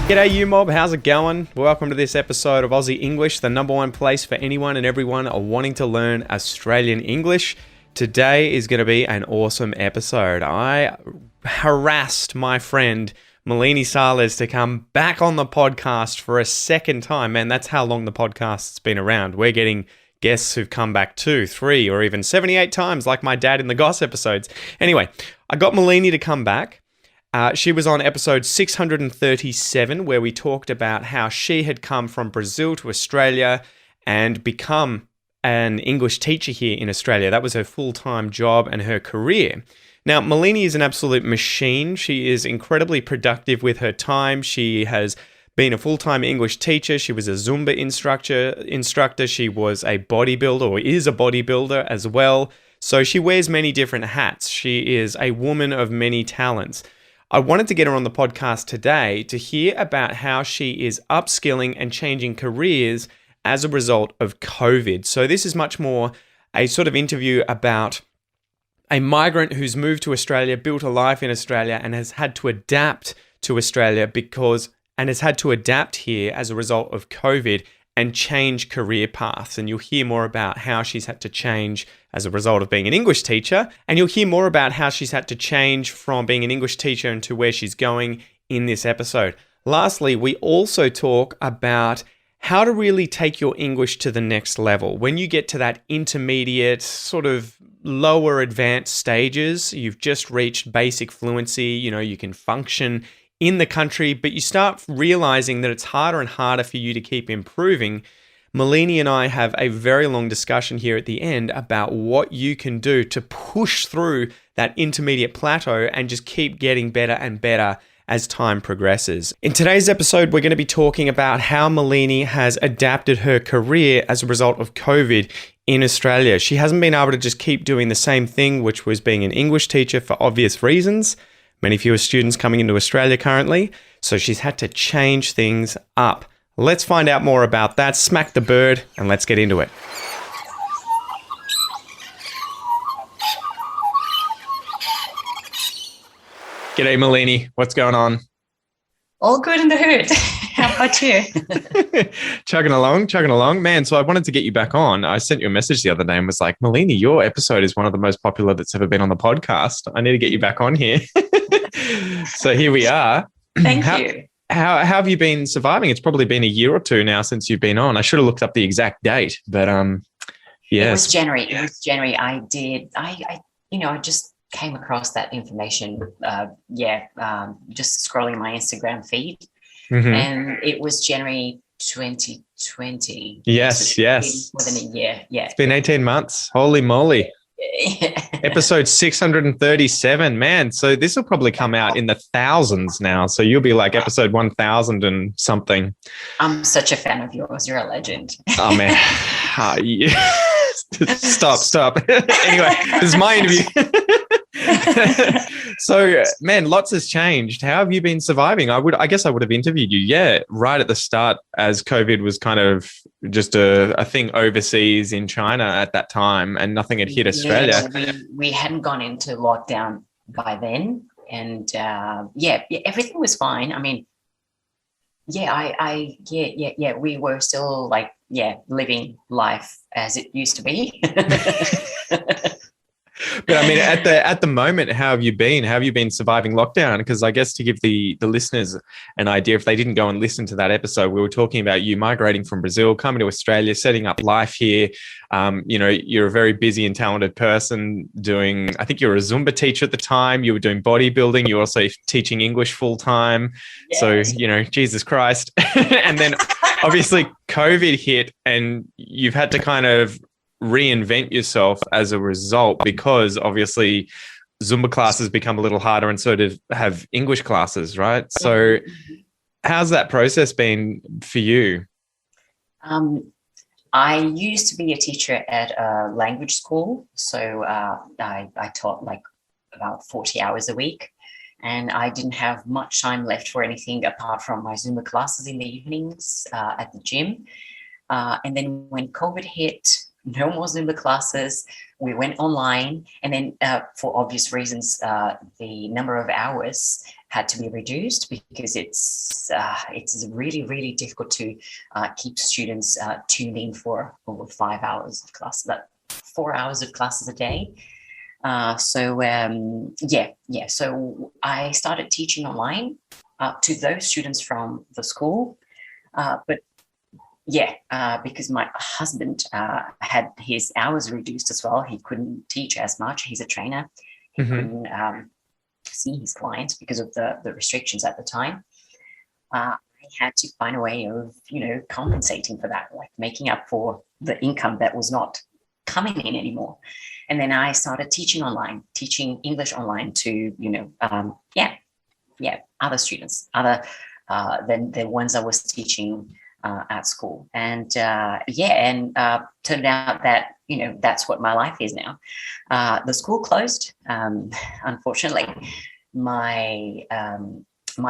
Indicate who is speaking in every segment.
Speaker 1: G'day you mob, how's it going? Welcome to this episode of Aussie English, the number one place for anyone and everyone wanting to learn Australian English. Today is going to be an awesome episode. I harassed my friend Milene Sales to come back on the podcast for a second time. Man, that's how long the podcast's been around. We're getting guests who've come back 2, 3, or even 78 times like my dad in the Goss episodes. Anyway, I got Milene to come back. She was on episode 637, where we talked about how she had come from Brazil to Australia and become an English teacher here in Australia. That was her full-time job and her career. Now, Milene is an absolute machine. She is incredibly productive with her time. She has been a full-time English teacher. She was a Zumba instructor. She was a bodybuilder, or is a bodybuilder as well. So she wears many different hats. She is a woman of many talents. I wanted to get her on the podcast today to hear about how she is upskilling and changing careers as a result of COVID. So this is much more a sort of interview about a migrant who's moved to Australia, built a life in Australia, and has had to adapt to Australia and has had to adapt here as a result of COVID and change career paths. And you'll hear more about how she's had to change as a result of being an English teacher. And you'll hear more about how she's had to change from being an English teacher into where she's going in this episode. Lastly, we also talk about how to really take your English to the next level. When you get to that intermediate, sort of lower advanced stages, you've just reached basic fluency, you can function in the country, but you start realizing that it's harder and harder for you to keep improving. Milene and I have a very long discussion here at the end about what you can do to push through that intermediate plateau and just keep getting better and better as time progresses. In today's episode, we're going to be talking about how Milene has adapted her career as a result of COVID in Australia. She hasn't been able to just keep doing the same thing, which was being an English teacher for obvious reasons. Many fewer students coming into Australia currently, so she's had to change things up. Let's find out more about that. Smack the bird and let's get into it. G'day, Milene. What's going on?
Speaker 2: All good in the hood. How about you?
Speaker 1: Chugging along. Man, so I wanted to get you back on. I sent you a message the other day and was like, Milene, your episode is one of the most popular that's ever been on the podcast. I need to get you back on here. So here we are.
Speaker 2: Thank you.
Speaker 1: How have you been surviving? It's probably been a year or two now since you've been on. I should have looked up the exact date, but
Speaker 2: It was January. I just came across that information. Just scrolling my Instagram feed, and it was January 2020.
Speaker 1: Yes.
Speaker 2: More than a year. Yeah,
Speaker 1: it's been 18 months. Holy moly. Episode 637, man. So this will probably come out in the thousands now. So you'll be like episode 1000 and something.
Speaker 2: I'm such a fan of yours. You're a legend.
Speaker 1: Oh, man. Stop. Anyway, this is my interview. So, man, lots has changed. How have you been surviving? I guess I would have interviewed you, right at the start as COVID was kind of just a thing overseas in China at that time and nothing had hit Australia.
Speaker 2: We hadn't gone into lockdown by then. And everything was fine. I mean, we were still living life as it used to be.
Speaker 1: But I mean, at the moment, how have you been? How have you been surviving lockdown? Because I guess to give the listeners an idea, if they didn't go and listen to that episode, we were talking about you migrating from Brazil, coming to Australia, setting up life here. You're a very busy and talented person I think you were a Zumba teacher at the time. You were doing bodybuilding. You were also teaching English full time. Yes. So, Jesus Christ. And then obviously COVID hit and you've had to kind of reinvent yourself as a result, because obviously Zumba classes become a little harder and sort of have English classes, right? So how's that process been for you?
Speaker 2: I used to be a teacher at a language school. So I taught like about 40 hours a week, and I didn't have much time left for anything apart from my Zumba classes in the evenings at the gym. And then when COVID hit, no more Zumba classes. We went online, and then for obvious reasons, the number of hours had to be reduced because it's really, really difficult to keep students tuned in for over 5 hours of class, that 4 hours of classes a day. So I started teaching online to those students from the school, because my husband had his hours reduced as well. He couldn't teach as much. He's a trainer. He couldn't see his clients because of the restrictions at the time. I had to find a way of, compensating for that, like making up for the income that was not coming in anymore. And then I started teaching English online to, other students, other than the ones I was teaching at school. And turned out that, that's what my life is now. The school closed. Unfortunately, my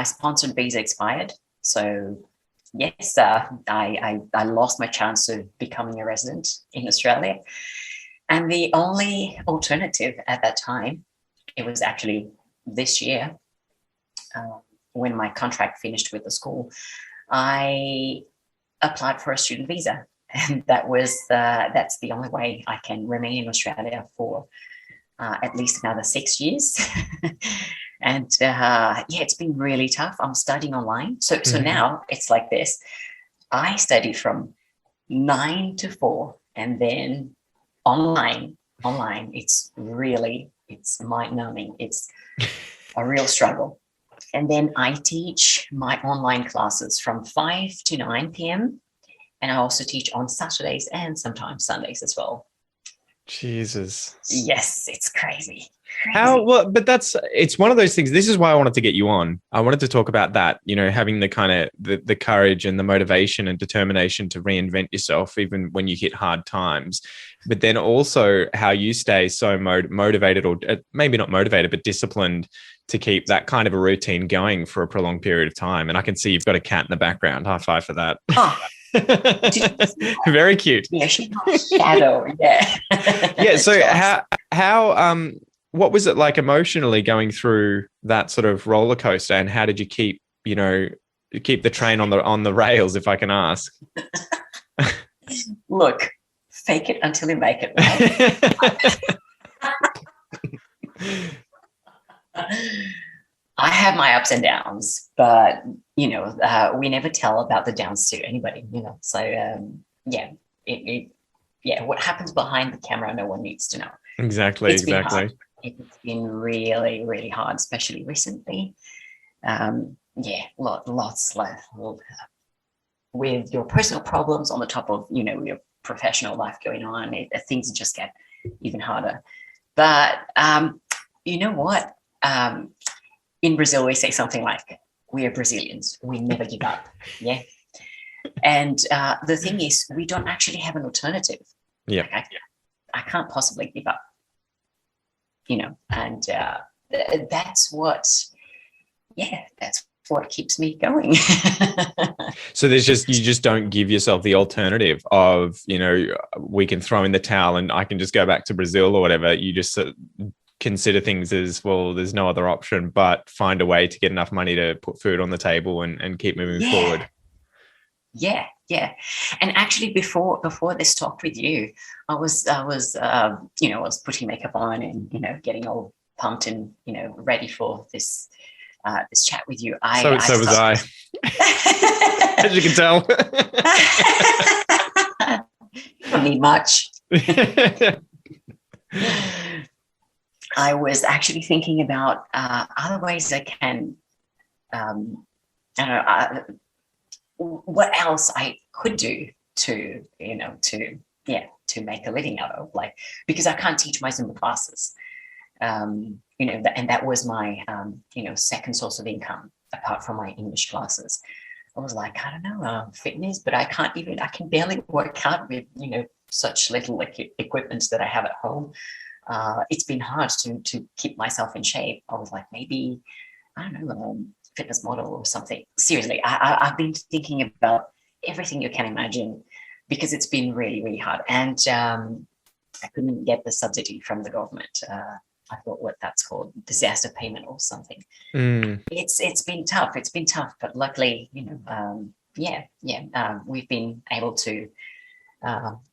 Speaker 2: sponsored visa expired. So yes, I lost my chance of becoming a resident in Australia. And the only alternative at that time, it was actually this year, when my contract finished with the school, I applied for a student visa. And that's the only way I can remain in Australia for at least another 6 years. And it's been really tough. I'm studying online. So now it's like this. I study from 9 to 4 and then online. It's mind-numbing. It's a real struggle. And then I teach my online classes from 5 to 9 p.m. And I also teach on Saturdays and sometimes Sundays as well.
Speaker 1: Jesus.
Speaker 2: Yes, it's crazy.
Speaker 1: But it's one of those things. This is why I wanted to get you on. I wanted to talk about that, having the kind of the courage and the motivation and determination to reinvent yourself, even when you hit hard times. But then also how you stay so motivated, or maybe not motivated, but disciplined to keep that kind of a routine going for a prolonged period of time. And I can see you've got a cat in the background. High five for that.
Speaker 2: Oh.
Speaker 1: Very cute.
Speaker 2: Yeah, she's my shadow. Yeah.
Speaker 1: Yeah. So how what was it like emotionally going through that sort of roller coaster, and how did you keep the train on the rails, if I can ask?
Speaker 2: Look, fake it until you make it, right? I have my ups and downs, but we never tell about the downs to anybody, So what happens behind the camera, no one needs to know.
Speaker 1: Exactly.
Speaker 2: It's been really, really hard, especially recently. Lots with your personal problems on the top of your professional life going on. Things just get even harder. But you know what? In Brazil, we say something like, "We are Brazilians. We never give up." Yeah. And the thing is, we don't actually have an alternative.
Speaker 1: Yeah.
Speaker 2: Like, I can't possibly give up. And that's what keeps me going.
Speaker 1: So you just don't give yourself the alternative of, we can throw in the towel and I can just go back to Brazil or whatever. You just consider things as, well, there's no other option but find a way to get enough money to put food on the table and keep moving forward.
Speaker 2: Yeah. And actually before this talk with you, I was putting makeup on and, getting all pumped and, ready for this chat with you.
Speaker 1: So was I. As you can tell.
Speaker 2: Don't need much. I was actually thinking about other ways I can, what else I could do to make a living out of, because I can't teach my Zumba classes, and that was my, second source of income apart from my English classes. I was like, I don't know, fitness, but I can barely work out with, such little equipment that I have at home. It's been hard to keep myself in shape. I was like, maybe, I don't know, fitness model or something. Seriously, I've been thinking about everything you can imagine because it's been really, really hard. And I couldn't get the subsidy from the government I forgot what that's called, disaster payment or something.
Speaker 1: Mm.
Speaker 2: It's been tough. It's been tough, but luckily, we've been able to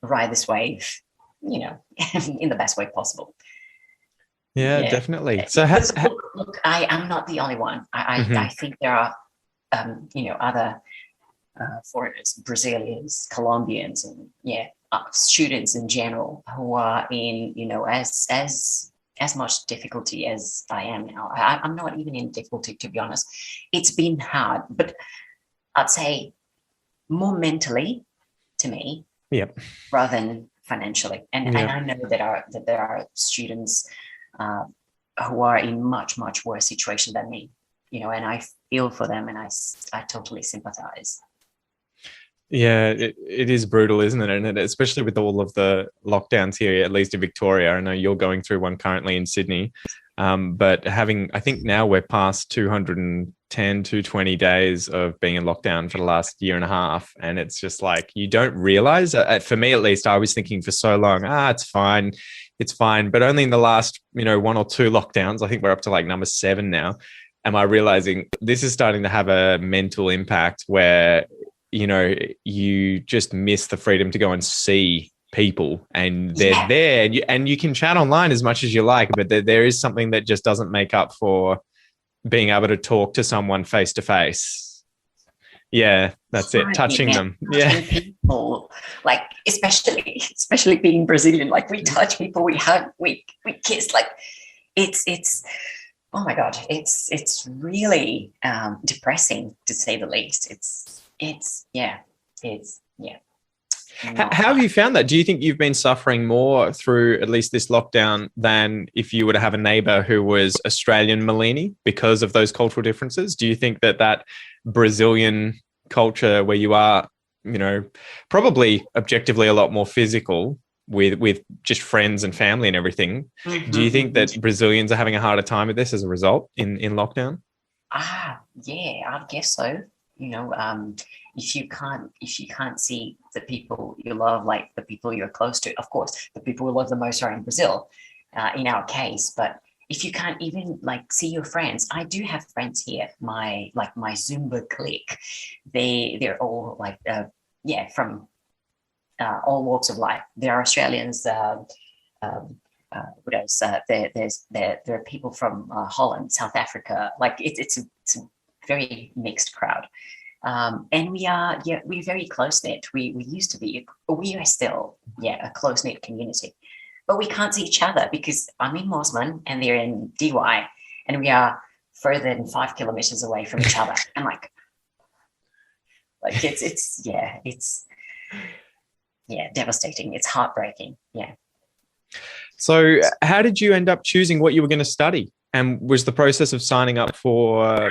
Speaker 2: ride this wave, in the best way possible.
Speaker 1: Yeah,
Speaker 2: Yeah.
Speaker 1: definitely. So,
Speaker 2: Because look, I am not the only one. I
Speaker 1: mhm.
Speaker 2: think there are, other foreigners, Brazilians, Colombians, and students in general who are in, as much difficulty as I am now. I'm not even in difficulty, to be honest. It's been hard, but I'd say more mentally to me,
Speaker 1: Yep.
Speaker 2: rather than financially. And
Speaker 1: Yeah.
Speaker 2: I know that there are students uh, who are in much worse situation than me, and I feel for them, and I totally sympathize.
Speaker 1: Yeah, it is brutal, isn't it? And especially with all of the lockdowns here, at least in Victoria. I know you're going through one currently in Sydney. But I think now we're past 210, 220 days of being in lockdown for the last year and a half. And it's just like, you don't realize, for me at least, I was thinking for so long, it's fine. It's fine. But only in the last, one or two lockdowns, I think we're up to like number 7 now. Am I realizing this is starting to have a mental impact where you just miss the freedom to go and see people, and they're
Speaker 2: Yeah,
Speaker 1: there, and you can chat online as much as you like, but there is something that just doesn't make up for being able to talk to someone face to face. Yeah, that's it.
Speaker 2: right,
Speaker 1: Touching
Speaker 2: yeah,
Speaker 1: them. Yeah.
Speaker 2: touching people, like especially being Brazilian, like we touch people, we hug, we kiss, like it's oh my god, it's really depressing, to say the least. It's yeah, it's yeah, not
Speaker 1: How have
Speaker 2: fun.
Speaker 1: you found that? Do you think you've been suffering more through at least this lockdown than if you were to have a neighbor who was Australian, Milene, because of those cultural differences? Do you think that Brazilian culture where you are, probably objectively a lot more physical with just friends and family and everything, do you think that Brazilians are having a harder time with this as a result in lockdown?
Speaker 2: Yeah, I guess so. You know, um, if you can't see the people you love, like the people you're close to, of course, the people we love the most are in Brazil, in our case. But if you can't even like see your friends, I do have friends here. My Zumba clique, they're all like from all walks of life. There are Australians. What else? There are people from Holland, South Africa. Like it's a very mixed crowd, and we're very close knit. We used to be. We are still a close knit community, but we can't see each other because I'm in Mosman and they're in DY, and we are further than 5 kilometers away from each other. And like it's devastating. It's heartbreaking. Yeah.
Speaker 1: So, how did you end up choosing what you were going to study? And was the process of signing up for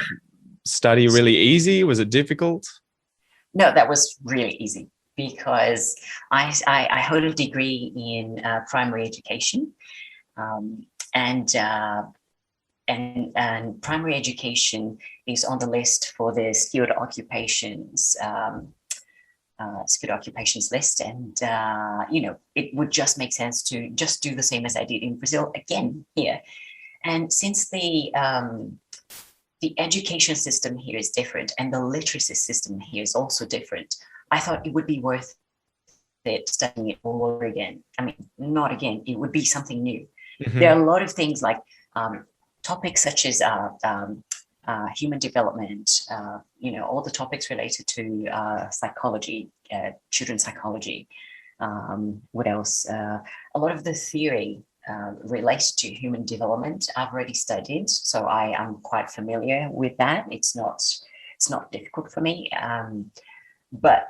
Speaker 1: study really easy? Was it difficult?
Speaker 2: No, that was really easy because I hold a degree in primary education, um, and, uh, and primary education is on the list for the skilled occupations list, and it would just make sense to just do the same as I did in Brazil again here. And since the education system here is different and the literacy system here is also different, I thought it would be worth it studying it all over again. I mean, not again, it would be something new.
Speaker 1: Mm-hmm.
Speaker 2: There are a lot of things like topics such as human development, all the topics related to psychology, children's psychology. What else? A lot of the theory relates to human development. I've already studied, so I am quite familiar with that. It's not difficult for me, but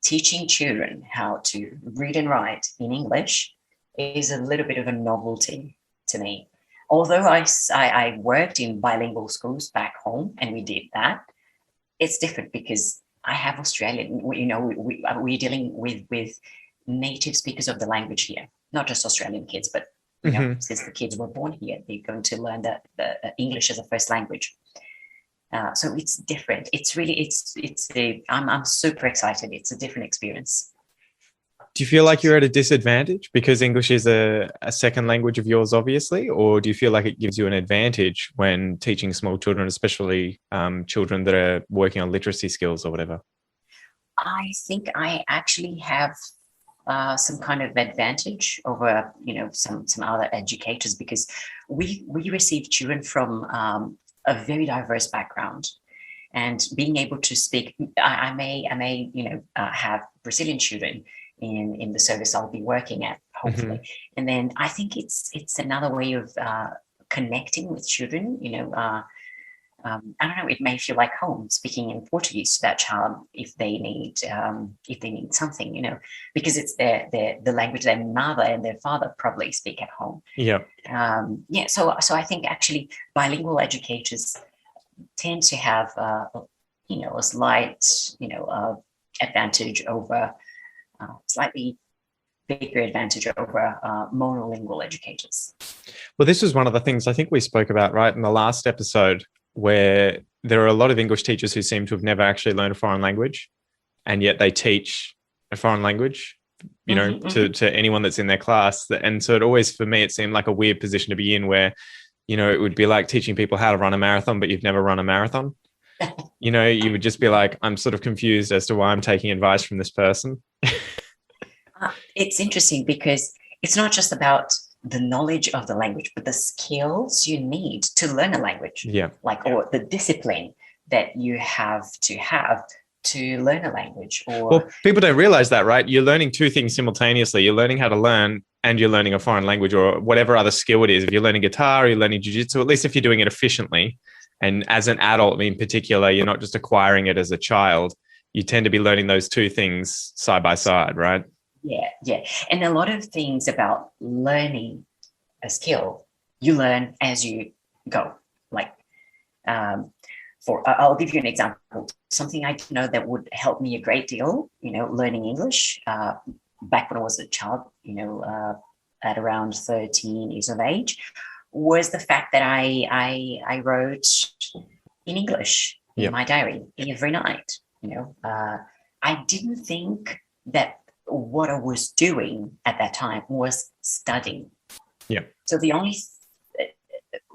Speaker 2: teaching children how to read and write in English is a little bit of a novelty to me. Although I worked in bilingual schools back home and we did that, it's different because I have Australian, we're dealing with native speakers of the language here, not just Australian kids, but
Speaker 1: Mm-hmm.
Speaker 2: since the kids were born here, they're going to learn the English as a first language. So it's different. It's really, I'm super excited. It's a different experience.
Speaker 1: Do you feel like you're at a disadvantage because English is a second language of yours, obviously, or do you feel like it gives you an advantage when teaching small children, especially children that are working on literacy skills or whatever?
Speaker 2: I think I actually have some kind of advantage over, some other educators, because we receive children from a very diverse background, and being able to speak. I may have Brazilian children in the service I'll be working at, hopefully, and then I think it's another way of connecting with children. I don't know, it may feel like home, speaking in Portuguese to that child if they need something, because it's the language their mother and their father probably speak at home.
Speaker 1: Yeah.
Speaker 2: So I think actually bilingual educators tend to have a slight advantage over slightly bigger advantage over monolingual educators.
Speaker 1: Well, this was one of the things I think we spoke about, right, in the last episode, where there are a lot of English teachers who seem to have never actually learned a foreign language, and yet they teach a foreign language, to anyone that's in their class. And so it always, for me, it seemed like a weird position to be in, where, it would be like teaching people how to run a marathon, but you've never run a marathon. You would just be like, I'm sort of confused as to why I'm taking advice from this person.
Speaker 2: It's interesting because it's not just about the knowledge of the language, but the skills you need to learn a language.
Speaker 1: Yeah.
Speaker 2: Or the discipline that you have to learn a language.
Speaker 1: Well, people don't realize that, right? You're learning two things simultaneously. You're learning how to learn, and you're learning a foreign language or whatever other skill it is. If you're learning guitar or you're learning jiu-jitsu, at least if you're doing it efficiently, and as an adult in particular, you're not just acquiring it as a child. You tend to be learning those two things side by side, right?
Speaker 2: Yeah. And a lot of things about learning a skill, you learn as you go. I'll give you an example. Something I know that would help me a great deal, learning English, back when I was a child, at around 13 years of age, was the fact that I wrote in English in my diary every night. I didn't think that what I was doing at that time was studying.
Speaker 1: Yeah.
Speaker 2: So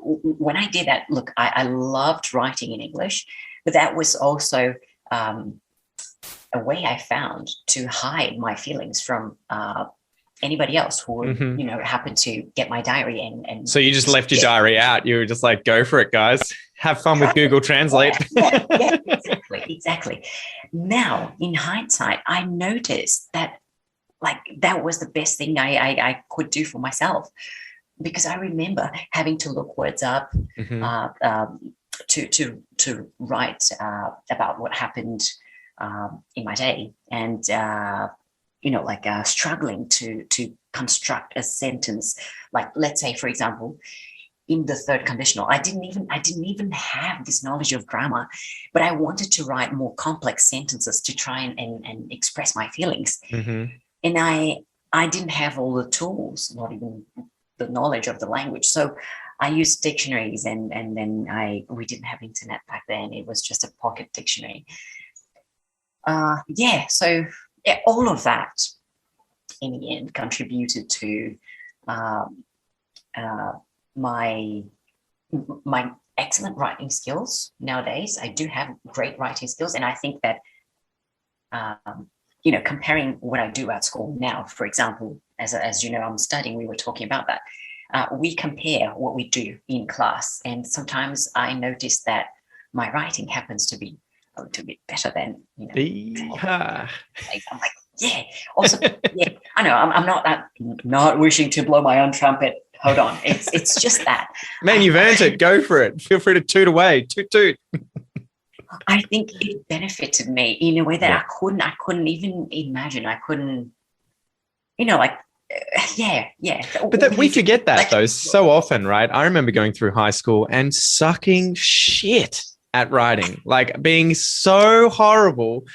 Speaker 2: when I did that, look, I loved writing in English, but that was also a way I found to hide my feelings from anybody else who would, happen to get my diary and. So
Speaker 1: you just left your diary out. You were just like, go for it, guys. Have fun with Google Translate.
Speaker 2: Yeah, exactly. Now, in hindsight, I noticed that that was the best thing I could do for myself, because I remember having to look words up to write about what happened in my day, and struggling to construct a sentence. Let's say, for example, in the third conditional, I didn't even have this knowledge of grammar, but I wanted to write more complex sentences to try and express my feelings. And I didn't have all the tools, not even the knowledge of the language. So I used dictionaries, and then we didn't have internet back then. It was just a pocket dictionary. So all of that in the end contributed to my excellent writing skills. Nowadays, I do have great writing skills, and I think that comparing what I do at school now, for example, as you know, I'm studying. We were talking about that. We compare what we do in class, and sometimes I notice that my writing happens to be a little bit better than I'm like, yeah. Also, yeah. I know I'm not wishing to blow my own trumpet. Hold on, it's just that.
Speaker 1: Man, you've earned it. Go for it. Feel free to toot away. Toot.
Speaker 2: I think it benefited me in a way that I couldn't even imagine. I couldn't, yeah.
Speaker 1: But we forget that though so often, right? I remember going through high school and sucking shit at writing, being so horrible.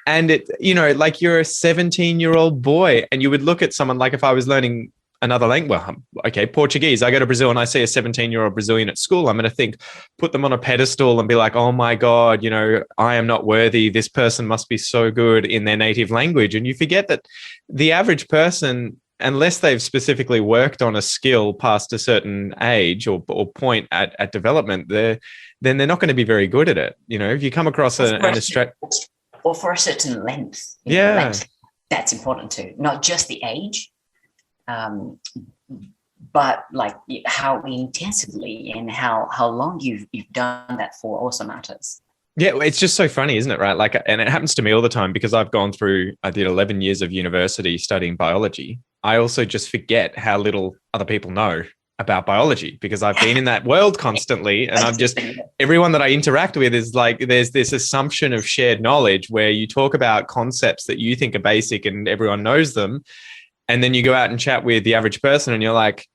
Speaker 1: And it, you're a 17-year-old boy, and you would look at someone, if I was learning another language. Well, okay, Portuguese. I go to Brazil and I see a 17-year-old Brazilian at school. I'm going to think, put them on a pedestal and be like, oh my God, I am not worthy. This person must be so good in their native language. And you forget that the average person, unless they've specifically worked on a skill past a certain age or point at development, then they're not going to be very good at it. If you come across an Australian,
Speaker 2: or for a certain length, length, that's important too. Not just the age, but like how intensively and how long you've done that for also matters.
Speaker 1: Yeah, it's just so funny, isn't it? Right? Like, and it happens to me all the time because I did 11 years of university studying biology. I also just forget how little other people know about biology because I've been in that world constantly. And everyone that I interact with is like, there's this assumption of shared knowledge where you talk about concepts that you think are basic and everyone knows them. And then you go out and chat with the average person and you're like,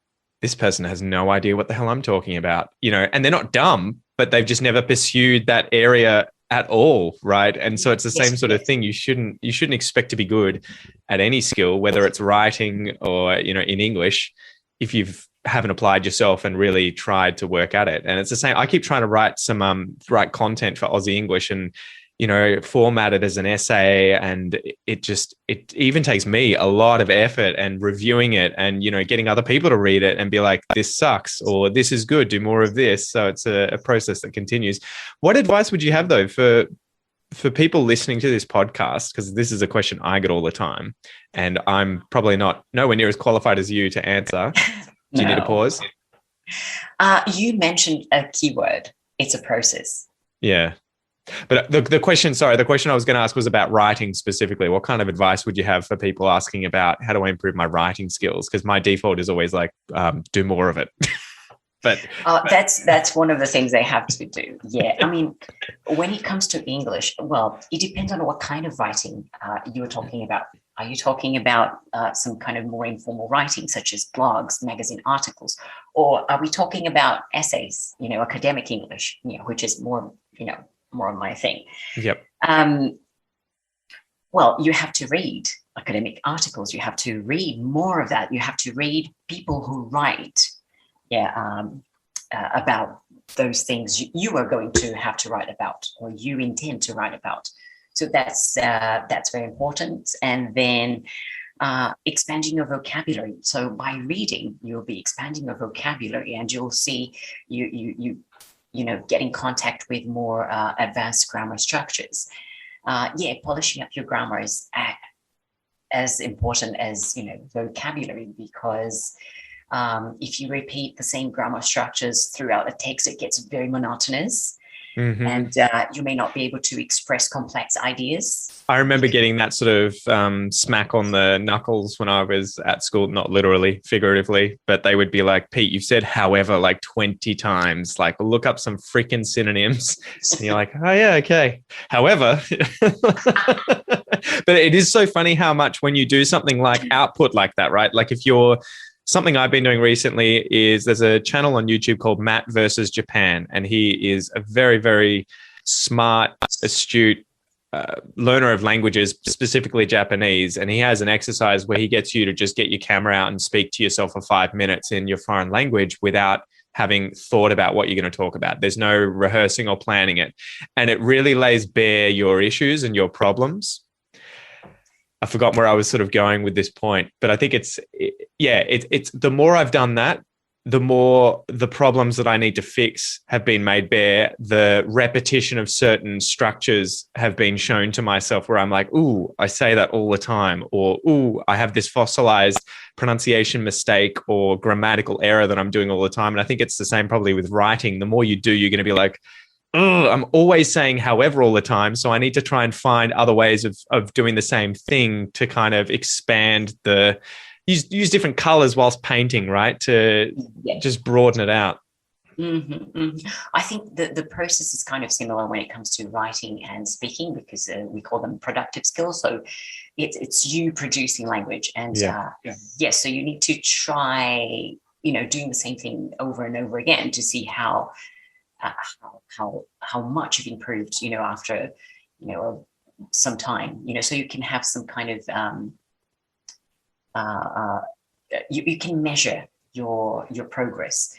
Speaker 1: this person has no idea what the hell I'm talking about, and they're not dumb, but they've just never pursued that area at all, right? And so it's the same sort of thing. You shouldn't expect to be good at any skill, whether it's writing or, in English, if you haven't applied yourself and really tried to work at it. And it's the same. I keep trying to write write content for Aussie English and, format it as an essay. And it even takes me a lot of effort and reviewing it and, getting other people to read it and be like, this sucks or this is good, do more of this. So it's a process that continues. What advice would you have though for people listening to this podcast? Because this is a question I get all the time and I'm probably nowhere near as qualified as you to answer. Do you need a pause?
Speaker 2: You mentioned a keyword. It's a process.
Speaker 1: Yeah. But the question I was going to ask was about writing specifically. What kind of advice would you have for people asking about how do I improve my writing skills? Because my default is always like, do more of it. But
Speaker 2: that's one of the things they have to do. Yeah. I mean, when it comes to English, well, it depends on what kind of writing you were talking about. Are you talking about some kind of more informal writing, such as blogs, magazine articles, or are we talking about essays, academic English, which is more, more of my thing.
Speaker 1: Yep.
Speaker 2: Well, you have to read academic articles. You have to read more of that. You have to read people who write, about those things you are going to have to write about or you intend to write about. So that's very important. And then expanding your vocabulary. So by reading, you'll be expanding your vocabulary, and you'll see you get in contact with more advanced grammar structures. Polishing up your grammar is as important as, vocabulary, because if you repeat the same grammar structures throughout a text, it gets very monotonous. Mm-hmm. And you may not be able to express complex ideas.
Speaker 1: I remember getting that sort of smack on the knuckles when I was at school, not literally, figuratively, but they would be like, Pete, you've said however like 20 times, like look up some freaking synonyms. And you're like, oh yeah, okay. However, but it is so funny how much when you do something like output like that, right? Like if you're something I've been doing recently is there's a channel on YouTube called Matt versus Japan. And he is a very, very smart, astute learner of languages, specifically Japanese. And he has an exercise where he gets you to just get your camera out and speak to yourself for 5 minutes in your foreign language without having thought about what you're going to talk about. There's no rehearsing or planning it. And it really lays bare your issues and your problems. I forgot where I was sort of going with this point, but I think it's the more I've done that, the more the problems that I need to fix have been made bare. The repetition of certain structures have been shown to myself where I'm like, ooh, I say that all the time, or ooh, I have this fossilized pronunciation mistake or grammatical error that I'm doing all the time. And I think it's the same probably with writing. The more you do, you're going to be like, oh, I'm always saying however all the time. So I need to try and find other ways of doing the same thing to kind of expand use different colors whilst painting, right? To just broaden it out.
Speaker 2: Mm-hmm, mm-hmm. I think the process is kind of similar when it comes to writing and speaking, because we call them productive skills. So it's you producing language. And so you need to try, doing the same thing over and over again to see how much you've improved, after, some time, so you can have some kind of you can measure your progress.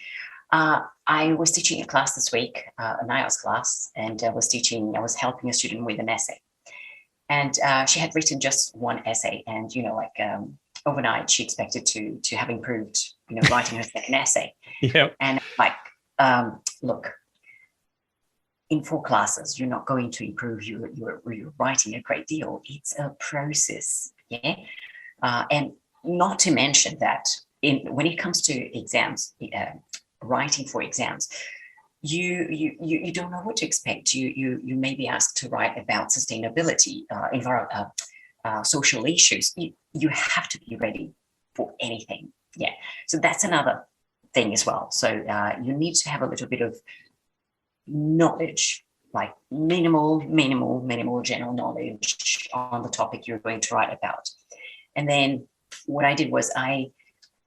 Speaker 2: I was teaching a class this week, an IELTS class, and I was helping a student with an essay. And she had written just one essay, and overnight she expected to have improved, writing her second essay.
Speaker 1: Yep.
Speaker 2: And look, in 4 classes, you're not going to improve your writing a great deal. It's a process, yeah. And not to mention that when it comes to exams, writing for exams, you don't know what to expect. You may be asked to write about sustainability, social issues. You have to be ready for anything. Yeah. So that's another thing as well. So you need to have a little bit of knowledge, like minimal general knowledge on the topic you're going to write about. And then what I did was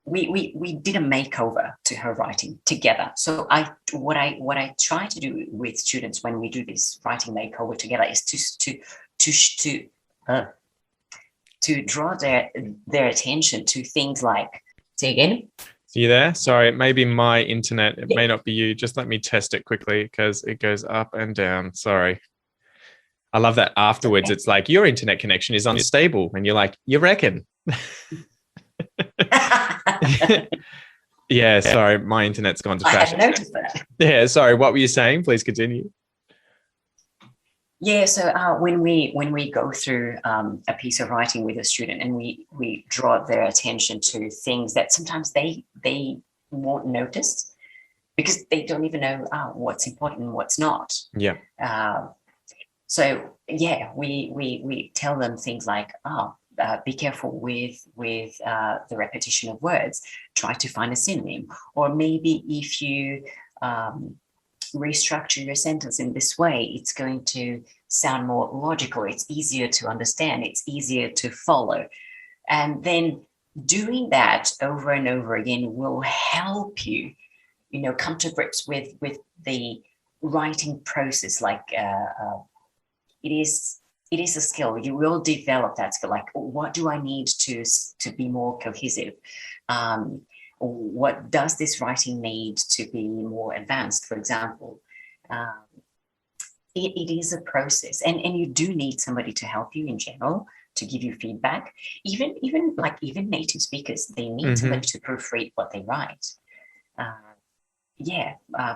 Speaker 2: we did a makeover to her writing together. So what I try to do with students when we do this writing makeover together is to draw their attention to things like, say again.
Speaker 1: You there? Sorry, it may be my internet. It may not be you. Just let me test it quickly because it goes up and down. Sorry. I love that afterwards. Okay. It's like, your internet connection is unstable. And you're like, you reckon? Yeah, sorry. My internet's gone to trash.
Speaker 2: I hadn't noticed that.
Speaker 1: Yeah, sorry. What were you saying? Please continue.
Speaker 2: Yeah, so when we go through a piece of writing with a student and we draw their attention to things that sometimes they won't notice because they don't even know what's important and what's not.
Speaker 1: Yeah.
Speaker 2: So yeah, we tell them things like, be careful with the repetition of words. Try to find a synonym, or maybe if you restructure your sentence in this way, it's going to sound more logical. It's easier to understand. It's easier to follow. And then doing that over and over again will help you, come to grips with the writing process. Like it is a skill. You will develop that skill. Like, what do I need to be more cohesive? What does this writing need to be more advanced, for example? It is a process, and you do need somebody to help you in general, to give you feedback. Even native speakers, they need somebody to proofread what they write.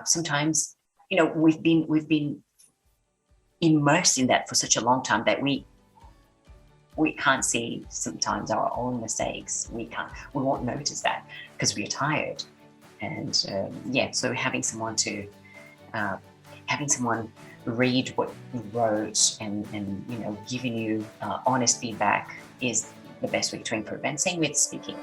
Speaker 2: Sometimes we've been immersed in that for such a long time that we can't see sometimes our own mistakes. We won't notice that because we're tired. And so having someone read what you wrote and giving you honest feedback is the best way to improve. And same with speaking.